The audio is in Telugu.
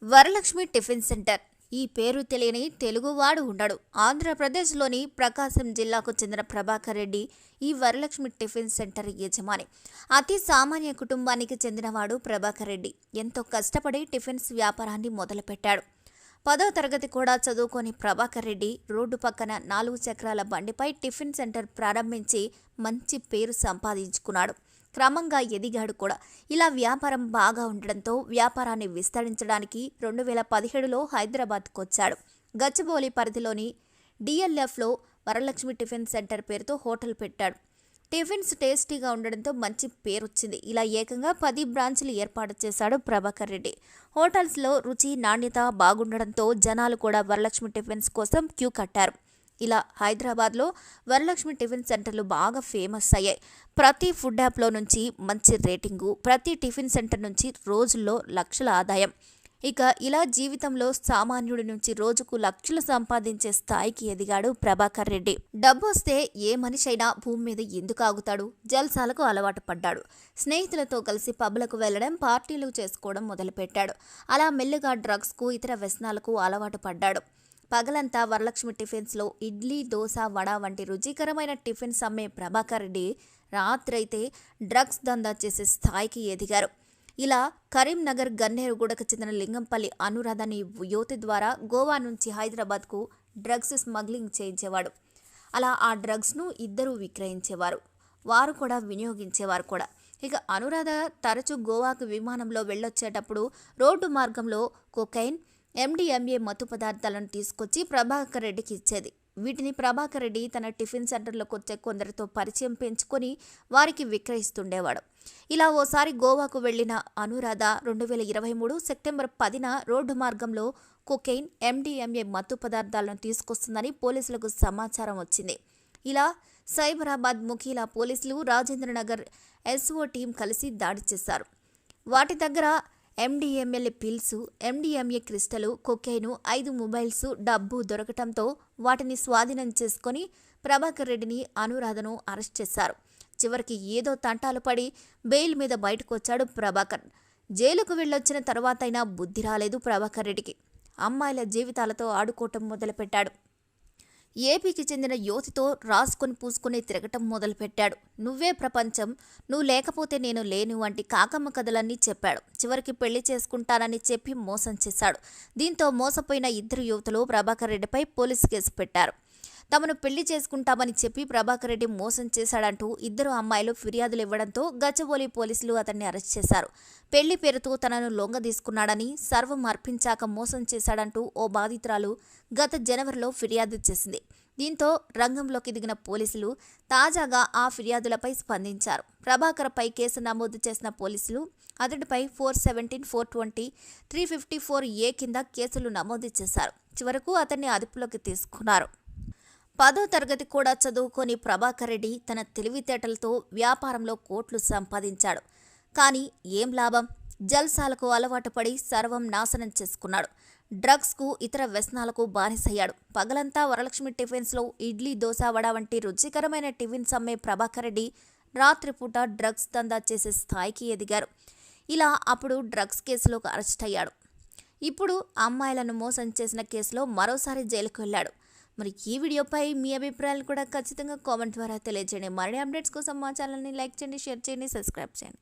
Varalakshmi tiffin centre. ఈ పేరు తెలియని తెలుగువాడు ఉండడు. ఆంధ్రప్రదేశ్లోని ప్రకాశం జిల్లాకు చెందిన ప్రభాకర్ రెడ్డి ఈ వరలక్ష్మి టిఫిన్ సెంటర్ యజమాని. అతి సామాన్య కుటుంబానికి చెందినవాడు ప్రభాకర్ రెడ్డి. ఎంతో కష్టపడి టిఫిన్స్ వ్యాపారాన్ని మొదలుపెట్టాడు. 10వ తరగతి కూడా చదువుకొని ప్రభాకర్ రెడ్డి రోడ్డు పక్కన 4 చక్రాల బండిపై టిఫిన్ సెంటర్ ప్రారంభించి మంచి పేరు సంపాదించుకున్నాడు. క్రమంగా ఎదిగాడు కూడా. ఇలా వ్యాపారం బాగా ఉండడంతో వ్యాపారాన్ని విస్తరించడానికి 2017లో హైదరాబాద్కు వచ్చాడు. గచ్చిబౌలి పరిధిలోని డిఎల్ఎఫ్లో వరలక్ష్మి టిఫిన్ సెంటర్ పేరుతో హోటల్ పెట్టాడు. టిఫిన్స్ టేస్టీగా ఉండడంతో మంచి పేరొచ్చింది. ఇలా ఏకంగా 10 బ్రాంచ్లు ఏర్పాటు చేశాడు ప్రభాకర్ రెడ్డి. హోటల్స్లో రుచి, నాణ్యత బాగుండడంతో జనాలు కూడా వరలక్ష్మి టిఫిన్స్ కోసం క్యూ కట్టారు. ఇలా హైదరాబాద్లో వరలక్ష్మి టిఫిన్ సెంటర్లు బాగా ఫేమస్ అయ్యాయి. ప్రతి ఫుడ్ యాప్లో నుంచి మంచి రేటింగు, ప్రతి టిఫిన్ సెంటర్ నుంచి రోజుల్లో లక్షల ఆదాయం. ఇక ఇలా జీవితంలో సామాన్యుడి నుంచి రోజుకు లక్షలు సంపాదించే స్థాయికి ఎదిగాడు ప్రభాకర్ రెడ్డి. డబ్బు వస్తే ఏ మనిషి అయినా భూమి మీద ఎందుకు ఆగుతాడు? జల్సాలకు అలవాటు పడ్డాడు. స్నేహితులతో కలిసి పబ్లకు వెళ్లడం, పార్టీలు చేసుకోవడం మొదలుపెట్టాడు. అలా మెల్లిగా డ్రగ్స్కు, ఇతర వ్యసనాలకు అలవాటు పడ్డాడు. పగలంతా వరలక్ష్మి టిఫిన్స్లో ఇడ్లీ, దోశ, వడ వంటి రుచికరమైన టిఫిన్స్ అమ్మే ప్రభాకర్ రెడ్డి రాత్రైతే డ్రగ్స్ దందా చేసే స్థాయికి ఎదిగారు. ఇలా కరీంనగర్ గన్నేరుగూడకు చెందిన లింగంపల్లి అనురాధ అనే యువతి ద్వారా గోవా నుంచి హైదరాబాద్కు డ్రగ్స్ స్మగ్లింగ్ చేయించేవాడు. అలా ఆ డ్రగ్స్ను ఇద్దరూ విక్రయించేవారు, వారు కూడా వినియోగించేవారు కూడా. ఇక అనురాధ తరచూ గోవాకు విమానంలో వెళ్ళొచ్చేటప్పుడు రోడ్డు మార్గంలో కొకైన్, MDMA మత్తు పదార్థాలను తీసుకొచ్చి ప్రభాకర్ రెడ్డికి ఇచ్చేది. వీటిని ప్రభాకర్ రెడ్డి తన టిఫిన్ సెంటర్లోకి వచ్చే కొందరితో పరిచయం పెంచుకొని వారికి విక్రయిస్తుండేవాడు. ఇలా ఓసారి గోవాకు వెళ్లిన అనురాధ 2023 సెప్టెంబర్ 10న రోడ్డు మార్గంలో కొకైన్, MDMA మత్తు పదార్థాలను తీసుకొస్తుందని పోలీసులకు సమాచారం వచ్చింది. ఇలా సైబరాబాద్ ముఖీలా పోలీసులు రాజేంద్రనగర్ SO టీం కలిసి దాడి చేశారు. వాటి దగ్గర MDMA pills, MDMA క్రిస్టలు, cocaine, 5 mobiles, డబ్బు దొరకటంతో వాటిని స్వాధీనం చేసుకొని ప్రభాకర్ రెడ్డిని, అనురాధను అరెస్ట్ చేశారు. చివరికి ఏదో తంటాలు పడి బెయిల్ మీద బయటకు వచ్చాడు ప్రభాకర్. జైలుకు వెళ్ళొచ్చిన తర్వాతైనా బుద్ధి రాలేదు ప్రభాకర్ రెడ్డికి. అమ్మాయిల జీవితాలతో ఆడుకోవటం మొదలుపెట్టాడు. ఏపీకి చెందిన యువతితో రాసుకొని పూసుకొని తిరగటం మొదలుపెట్టాడు. నువ్వే ప్రపంచం, నువ్వు లేకపోతే నేను లేను వంటి కాకమ్మ కథలన్నీ చెప్పాడు. చివరికి పెళ్లి చేసుకుంటానని చెప్పి మోసం చేశాడు. దీంతో మోసపోయిన 2 యువతులు ప్రభాకర్ రెడ్డిపై పోలీసు కేసు పెట్టారు. తమను పెళ్లి చేసుకుంటామని చెప్పి ప్రభాకర్ రెడ్డి మోసం చేశాడంటూ 2 అమ్మాయిలు ఫిర్యాదులు ఇవ్వడంతో గచ్చిబౌలి పోలీసులు అతన్ని అరెస్ట్ చేశారు. పెళ్లి పేరుతో తనను లొంగదీసుకున్నాడని, సర్వం అర్పించాక మోసం చేశాడంటూ ఓ బాధితురాలు గత జనవరిలో ఫిర్యాదు చేసింది. దీంతో రంగంలోకి దిగిన పోలీసులు తాజాగా ఆ ఫిర్యాదులపై స్పందించారు. ప్రభాకర్పై కేసు నమోదు చేసిన పోలీసులు అతడిపై 417, 420, 354A కింద కేసులు నమోదు చేశారు. చివరకు అతన్ని అదుపులోకి తీసుకున్నారు. 10వ తరగతి కూడా చదువుకొని ప్రభాకర్ రెడ్డి తన తెలివితేటలతో వ్యాపారంలో కోట్లు సంపాదించాడు. కానీ ఏం లాభం? జల్సాలకు అలవాటు పడి సర్వం నాశనం చేసుకున్నాడు. డ్రగ్స్కు, ఇతర వ్యసనాలకు బానిసయ్యాడు. పగలంతా వరలక్ష్మి టిఫిన్స్లో ఇడ్లీ, దోశ, వడ వంటి రుచికరమైన టిఫిన్స్ అమ్మే ప్రభాకర్ రెడ్డి రాత్రిపూట డ్రగ్స్ దందా చేసే స్థాయికి ఎదిగారు. ఇలా అప్పుడు డ్రగ్స్ కేసులో అరెస్ట్ అయ్యాడు. ఇప్పుడు అమ్మాయిలను మోసం చేసిన కేసులో మరోసారి జైలుకు వెళ్ళాడు. మరి ఈ వీడియోపై మీ అభిప్రాయాలు కూడా ఖచ్చితంగా కామెంట్ ద్వారా తెలియజేయండి. మరిన్ని అప్డేట్స్ కోసం మా ఛానల్ని లైక్ చేయండి, షేర్ చేయండి, సబ్స్క్రైబ్ చేయండి.